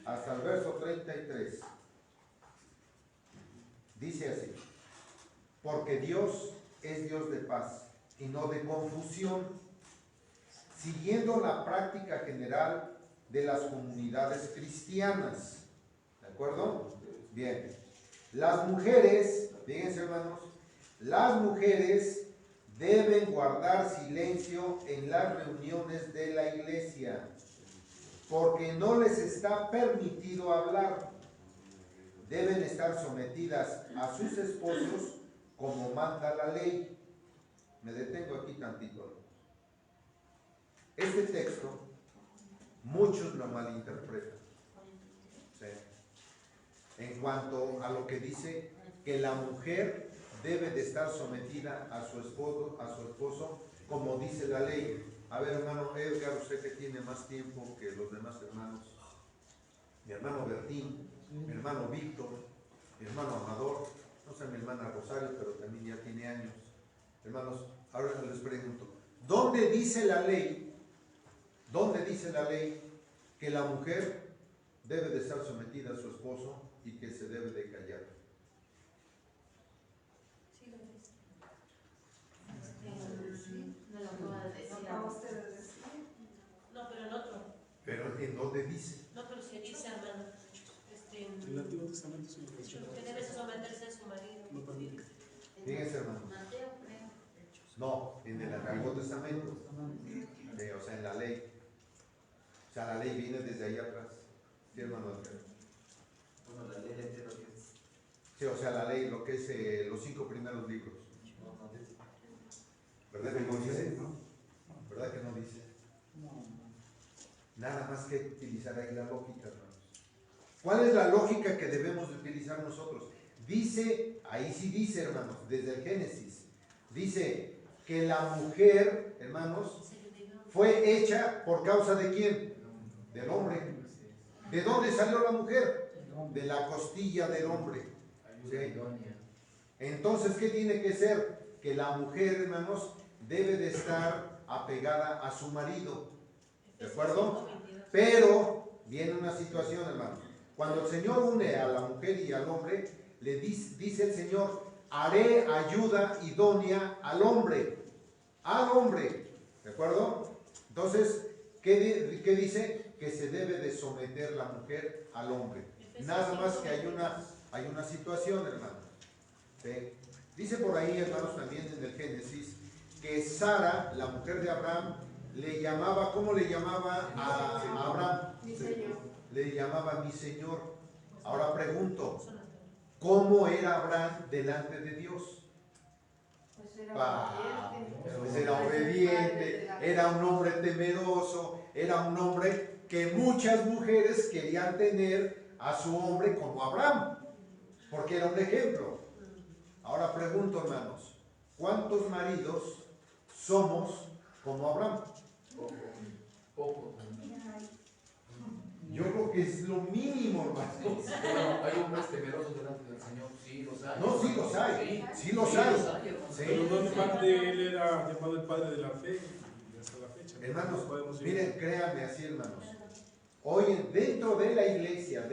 Hasta el verso 33. Dice así: porque Dios es Dios de paz y no de confusión, siguiendo la práctica general de las comunidades cristianas. ¿De acuerdo? Bien. Las mujeres, fíjense, hermanos, las mujeres deben guardar silencio en las reuniones de la iglesia. porque no les está permitido hablar. Deben estar sometidas a sus esposos como manda la ley. Me detengo aquí tantito. Este texto, muchos lo malinterpretan. ¿Sí? En cuanto a lo que dice que la mujer debe de estar sometida a su esposo, como dice la ley. A ver, hermano Edgar, usted que tiene más tiempo que los demás hermanos, mi hermano Bertín, mi hermano Víctor, mi hermano Amador, no sé, mi hermana Rosario, pero también ya tiene años. Hermanos, ahora les pregunto, ¿dónde dice la ley que la mujer debe de estar sometida a su esposo y que se debe de callar? Sí, lo dice. No lo puedo decir. No, pero en otro. Pero ¿en dónde dice? No, pero si dice, hermano. En el Antiguo Testamento sí lo menciona. Que debe someterse a su marido. No permite. Fíjense, hermanos. Mateo, creo. No, en el Antiguo Testamento. O sea, en la ley. O sea, la ley viene desde ahí atrás. Sí, hermano. Bueno, la ley entera que es. Sí, o sea, la ley, lo que es los 5 primeros libros. ¿Verdad que no dice? ¿Verdad que no dice? Nada más que utilizar ahí la lógica, hermanos. ¿Cuál es la lógica que debemos de utilizar nosotros? Dice, ahí sí dice, hermanos, desde el Génesis, dice que la mujer, hermanos, fue hecha por causa de ¿quién? Del hombre. ¿De dónde salió la mujer? De la costilla del hombre. ¿Sí? Entonces, ¿qué tiene que ser? Que la mujer, hermanos, debe de estar apegada a su marido. ¿De acuerdo? Pero viene una situación, hermanos. Cuando el Señor une a la mujer y al hombre, le dice el Señor, haré ayuda idónea al hombre. Al hombre. ¿De acuerdo? Entonces, ¿qué dice? Que se debe de someter la mujer al hombre. Nada más que hay una situación, hermanos. ¿Sí? Dice por ahí, hermanos, también en el Génesis, que Sara, la mujer de Abraham, le llamaba, ¿cómo le llamaba a Abraham? Mi señor. Le llamaba mi Señor. Ahora pregunto, ¿cómo era Abraham delante de Dios? Pues era obediente, era un hombre temeroso, era un hombre que muchas mujeres querían tener a su hombre como Abraham, porque era un ejemplo. Ahora pregunto, hermanos, ¿cuántos maridos somos como Abraham? Poco. Yo creo que es lo mínimo, hermanos. Bueno, hay hombres temerosos delante del Señor, sí los hay. No, sí los hay, sí los hay. Sí. Pero no obstante, él era llamado el padre de la fe y hasta la fecha. Hermanos, Podemos ir. miren, créanme así, hermanos. Hoy dentro de la iglesia,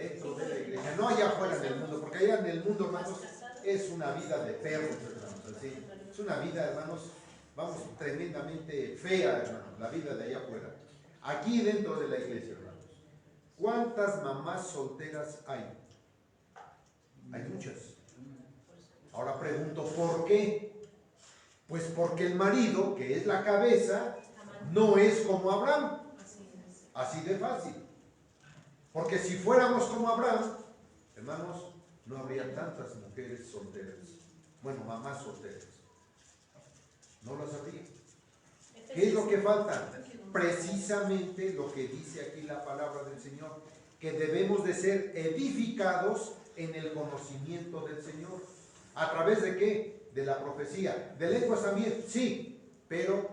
no allá afuera en el mundo, porque allá en el mundo, hermanos, es una vida de perros, hermanos, así. Es una vida, hermanos, vamos, tremendamente fea, hermanos, la vida de allá afuera. Aquí dentro de la iglesia, hermanos, ¿cuántas mamás solteras hay? Hay muchas. Ahora pregunto, ¿por qué? Pues porque el marido, que es la cabeza, no es como Abraham. Así de fácil. Porque si fuéramos como Abraham, hermanos, no habría tantas mujeres solteras. Bueno, mamás solteras. No las habría. ¿Qué es lo que falta? Precisamente lo que dice aquí la palabra del Señor, que debemos de ser edificados en el conocimiento del Señor. ¿A través de qué? De la profecía. ¿De lenguas también? Sí, pero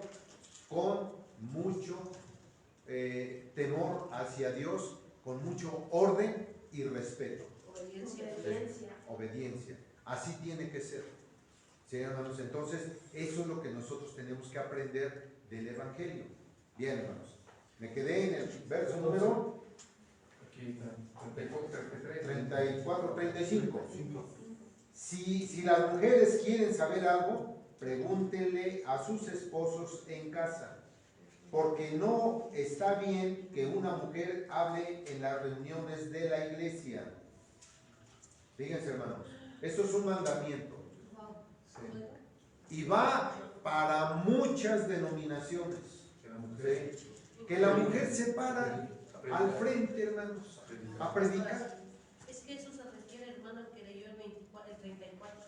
con mucho temor hacia Dios, con mucho orden y respeto. Obediencia. Así tiene que ser. ¿Sí, hermanos? Entonces, eso es lo que nosotros tenemos que aprender del Evangelio. Bien, hermanos. Me quedé en el verso número Aquí, 34, 34, 35. Si las mujeres quieren saber algo, pregúntenle a sus esposos en casa, porque no está bien que una mujer hable en las reuniones de la iglesia. Fíjense, hermanos, esto es un mandamiento. Y va para muchas denominaciones. ¿Sí? Que la mujer se para al frente, hermanos, a predicar. Es que eso se refiere, hermano, que leyó el 34.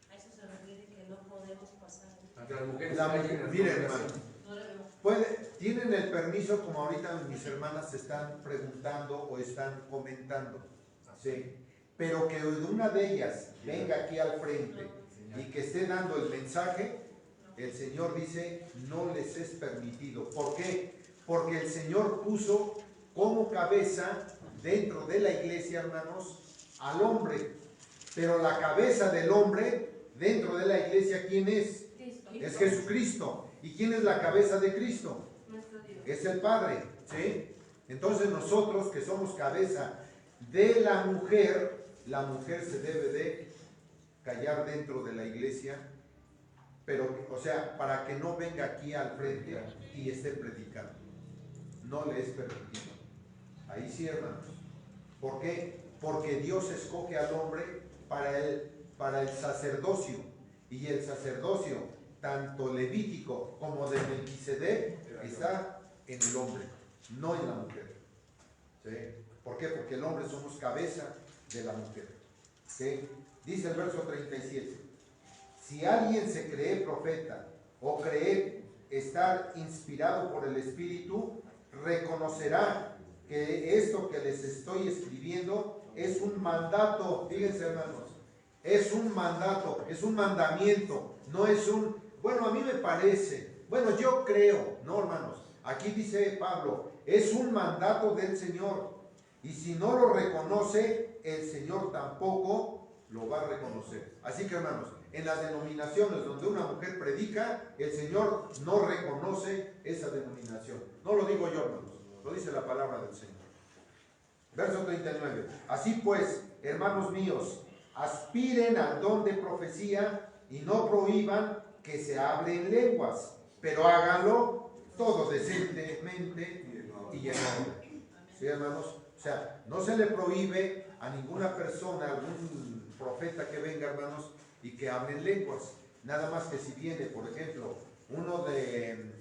A eso se refiere que no podemos pasar. Aunque las mujeres La- callen en la miren, congregación. hermano, No debemos. tienen el permiso, como ahorita mis hermanas están preguntando o están comentando, ¿sí? Pero que una de ellas venga aquí al frente y que esté dando el mensaje, el Señor dice, no les es permitido. ¿Por qué? Porque el Señor puso como cabeza dentro de la iglesia, hermanos, al hombre. Pero la cabeza del hombre dentro de la iglesia, ¿quién es? Es Jesucristo. ¿Y quién es la cabeza de Cristo? Nuestro Dios. Es el Padre, ¿sí? Entonces nosotros que somos cabeza de la mujer se debe de callar dentro de la iglesia, pero, o sea, para que no venga aquí al frente y esté predicando. No le es permitido. Ahí sí, hermanos. ¿Por qué? Porque Dios escoge al hombre para el sacerdocio. Y el sacerdocio, tanto levítico como de Melquisedec, está en el hombre, no en la mujer. ¿Sí? ¿Por qué? Porque el hombre somos cabeza de la mujer. ¿Sí? Dice el verso 37. Si alguien se cree profeta o cree estar inspirado por el Espíritu, reconocerá que esto que les estoy escribiendo es un mandato. Fíjense, hermanos, es un mandato, es un mandamiento, no es un, bueno, a mí me parece, bueno, yo creo. No, hermanos, aquí dice Pablo, es un mandato del Señor, y si no lo reconoce, el Señor tampoco lo va a reconocer. Así que, hermanos, en las denominaciones donde una mujer predica, el Señor no reconoce esa denominación. No lo digo yo, hermanos, lo dice la palabra del Señor. Verso 39. Así pues, hermanos míos, aspiren al don de profecía y no prohíban que se hable en lenguas, pero háganlo todo decentemente y en orden. ¿Sí, hermanos? O sea, no se le prohíbe a ninguna persona, a algún profeta que venga, hermanos, y que hable en lenguas. Nada más que si viene, por ejemplo, uno de,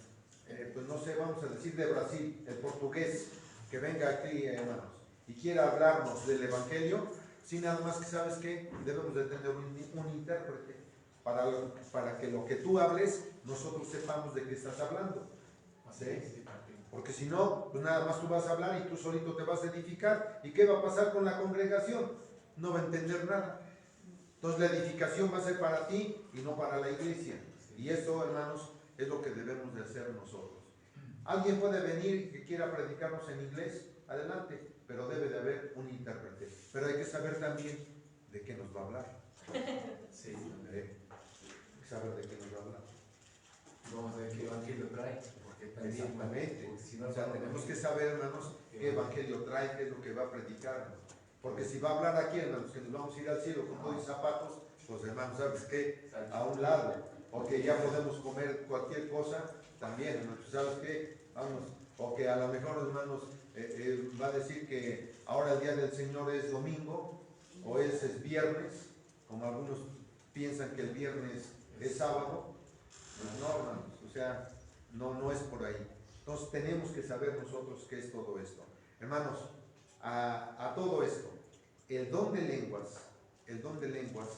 pues no sé, vamos a decir de Brasil, el portugués, que venga aquí, hermanos, y quiera hablarnos del Evangelio, sí, nada más que, ¿sabes qué? Debemos de tener un intérprete para que lo que tú hables, nosotros sepamos de qué estás hablando. ¿Sí? Porque si no, pues nada más tú vas a hablar y tú solito te vas a edificar. ¿Y qué va a pasar con la congregación? No va a entender nada. Entonces la edificación va a ser para ti y no para la iglesia. Y esto, hermanos, es lo que debemos de hacer nosotros. ¿Alguien puede venir que quiera predicarnos en inglés? Adelante, pero debe de haber un intérprete. Pero hay que saber también de qué nos va a hablar. Sí. Hay que saber de qué nos va a hablar. Vamos a ver qué evangelio trae. Porque también, Exactamente. porque si no, O sea, tenemos que saber, hermanos, qué evangelio trae, qué es lo que va a predicar. Porque si va a hablar aquí, hermanos, que nos vamos a ir al cielo con todos zapatos, pues hermanos, ¿sabes qué? A un lado. Porque ya podemos comer cualquier cosa, también, hermanos, ¿sabes qué? Vamos. O que a lo mejor, hermanos, va a decir que ahora el día del Señor es domingo, o es viernes, como algunos piensan que el viernes es sábado. No, hermanos, o sea, no es por ahí. Entonces tenemos que saber nosotros qué es todo esto. Hermanos, a todo esto, el don de lenguas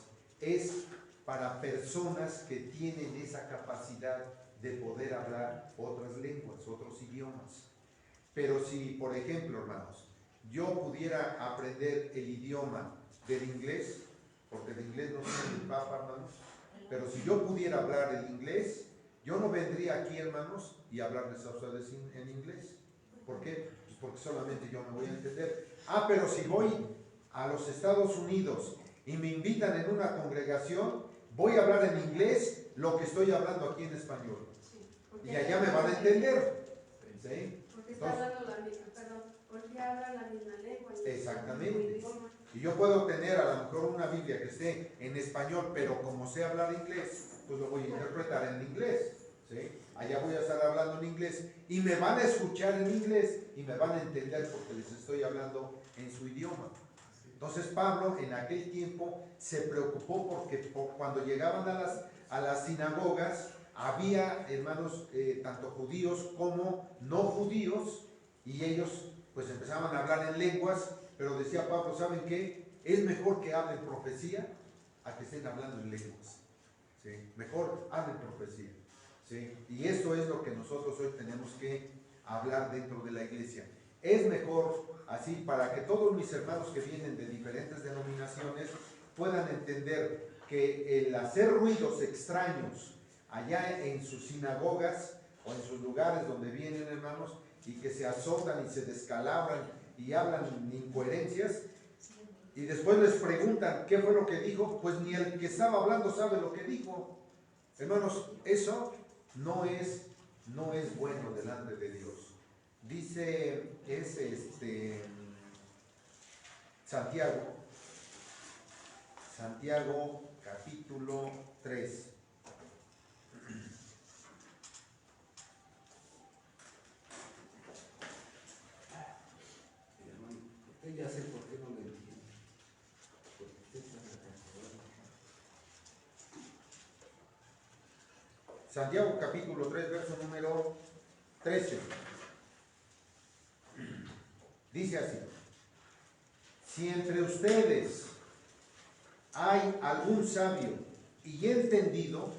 es para personas que tienen esa capacidad de poder hablar otras lenguas, otros idiomas. Pero si, por ejemplo, hermanos, yo pudiera aprender el idioma del inglés, porque de inglés no soy el papa, hermanos, pero si yo pudiera hablar el inglés, yo no vendría aquí, hermanos, y hablarles a ustedes en inglés. ¿Por qué? Pues porque solamente yo me voy a entender. Pero si voy a los Estados Unidos y me invitan en una congregación, voy a hablar en inglés lo que estoy hablando aquí en español. Y allá me van a entender. ¿Sí? Porque está hablando la misma, perdón, porque habla la misma lengua. Exactamente. Y yo puedo tener a lo mejor una Biblia que esté en español, pero como sé hablar inglés, pues lo voy a interpretar en inglés. ¿Sí? Allá voy a estar hablando en inglés y me van a escuchar en inglés y me van a entender porque les estoy hablando en su idioma. Entonces Pablo en aquel tiempo se preocupó porque cuando llegaban a las sinagogas había, hermanos, tanto judíos como no judíos, y ellos pues empezaban a hablar en lenguas, pero decía Pablo, ¿saben qué? Es mejor que hablen profecía a que estén hablando en lenguas. ¿Sí? Mejor hablen profecía. ¿Sí? Y esto es lo que nosotros hoy tenemos que hablar dentro de la iglesia. Es mejor así para que todos mis hermanos que vienen de diferentes denominaciones puedan entender que el hacer ruidos extraños allá en sus sinagogas o en sus lugares donde vienen, hermanos, y que se azotan y se descalabran y hablan incoherencias, y después les preguntan qué fue lo que dijo, pues ni el que estaba hablando sabe lo que dijo. Hermanos, eso no es bueno delante de Dios. Dice Santiago capítulo 3. Ya sé por qué no lo entiendo. Porque usted está Santiago capítulo 3, verso número 13. Dice así: si entre ustedes hay algún sabio y entendido,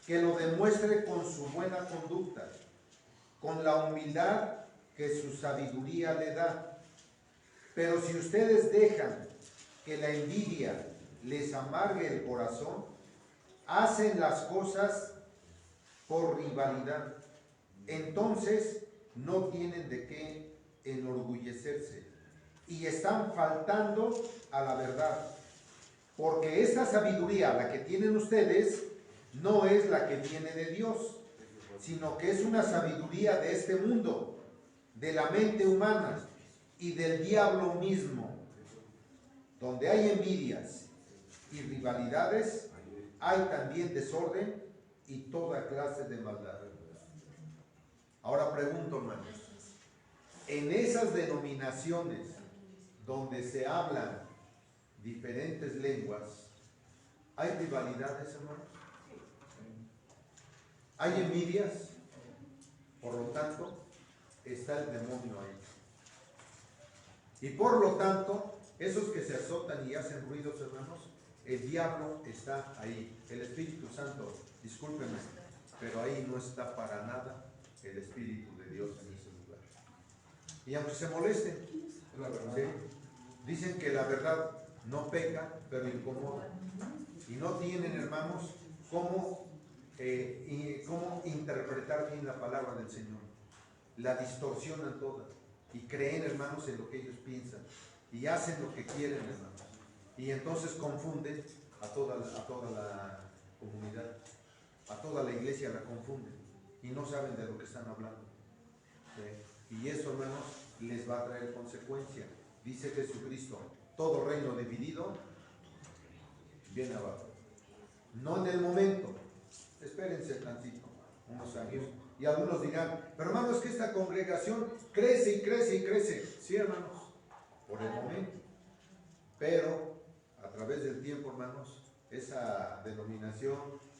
que lo demuestre con su buena conducta, con la humildad que su sabiduría le da. Pero si ustedes dejan que la envidia les amargue el corazón, hacen las cosas por rivalidad, entonces no tienen de qué enorgullecerse y están faltando a la verdad, porque esta sabiduría, la que tienen ustedes, no es la que viene de Dios, sino que es una sabiduría de este mundo, de la mente humana y del diablo mismo. Donde hay envidias y rivalidades, hay también desorden y toda clase de maldad. Ahora pregunto, hermanos, en esas denominaciones donde se hablan diferentes lenguas, ¿hay rivalidades, hermanos? ¿Hay envidias? Por lo tanto, está el demonio ahí. Y por lo tanto, esos que se azotan y hacen ruidos, hermanos, el diablo está ahí. El Espíritu Santo, discúlpenme, pero ahí no está para nada el Espíritu de Dios en ese lugar. Y aunque se molesten, ¿sí? Dicen que la verdad no peca, pero incomoda. Y no tienen, hermanos, cómo interpretar bien la palabra del Señor. La distorsionan toda y creen, hermanos, en lo que ellos piensan y hacen lo que quieren, hermanos, y entonces confunden a toda la comunidad, a toda la iglesia la confunden y no saben de lo que están hablando. ¿Sí? Y eso, hermanos, les va a traer consecuencia. Dice Jesucristo: todo reino dividido viene abajo. No en el momento, espérense tantito, unos años. Y algunos dirán: pero hermanos, que esta congregación crece y crece y crece. Sí, hermanos, por el momento. Pero a través del tiempo, hermanos, esa denominación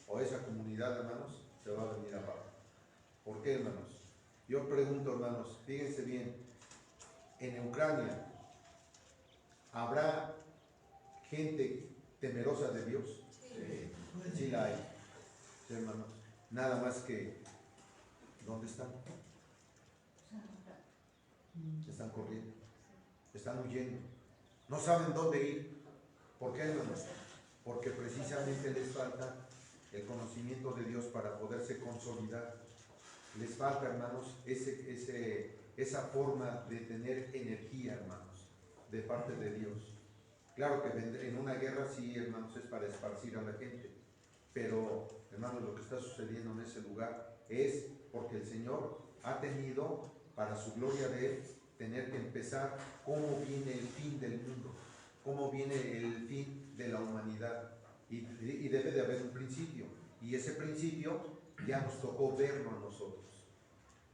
o esa comunidad, hermanos, se va a venir abajo. ¿Por qué, hermanos? Yo pregunto, hermanos, fíjense bien, en Ucrania, ¿habrá gente temerosa de Dios? Sí la hay. Sí, hermanos. Nada más que, ¿dónde están? Están corriendo, están huyendo, no saben dónde ir. ¿Por qué, hermanos? Porque precisamente les falta el conocimiento de Dios para poderse consolidar. Les falta, hermanos, esa forma de tener energía, hermanos, de parte de Dios. Claro que en una guerra sí, hermanos, es para esparcir a la gente, pero, hermanos, lo que está sucediendo en ese lugar es porque el Señor ha tenido, para su gloria de Él, tener que empezar cómo viene el fin del mundo, cómo viene el fin de la humanidad, y debe de haber un principio, y ese principio ya nos tocó verlo a nosotros.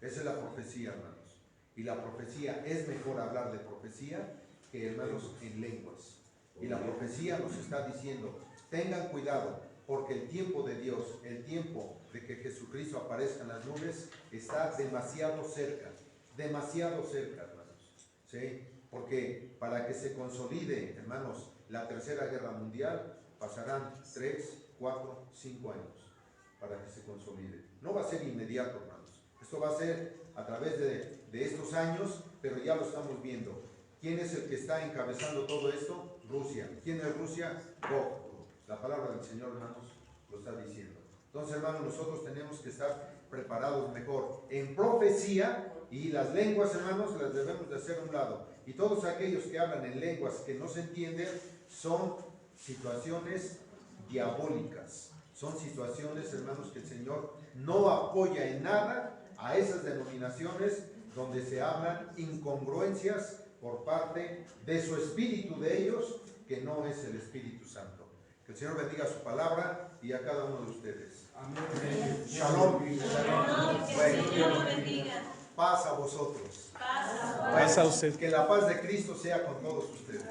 Esa es la profecía, hermanos, y la profecía, es mejor hablar de profecía que, hermanos, en lenguas. Y la profecía nos está diciendo: tengan cuidado, porque el tiempo de Dios, el tiempo de que Jesucristo aparezca en las nubes, está demasiado cerca, hermanos. ¿sí? Porque para que se consolide, hermanos, la Tercera Guerra Mundial, pasarán 3, 4, 5 años para que se consolide. No va a ser inmediato, hermanos. Esto va a ser a través de estos años, pero ya lo estamos viendo. ¿Quién es el que está encabezando todo esto? Rusia. ¿Quién es Rusia? Gog. La palabra del Señor, hermanos, lo está diciendo. Entonces, hermanos, nosotros tenemos que estar preparados mejor en profecía, y las lenguas, hermanos, las debemos de hacer a un lado. Y todos aquellos que hablan en lenguas que no se entienden son situaciones diabólicas. Son situaciones, hermanos, que el Señor no apoya en nada a esas denominaciones donde se hablan incongruencias por parte de su espíritu de ellos, que no es el Espíritu Santo. Que el Señor bendiga su palabra y a cada uno de ustedes. Amén. Shalom. No, que el Señor lo bendiga. Paz a vosotros. Paz. Paz a usted. Que la paz de Cristo sea con todos ustedes.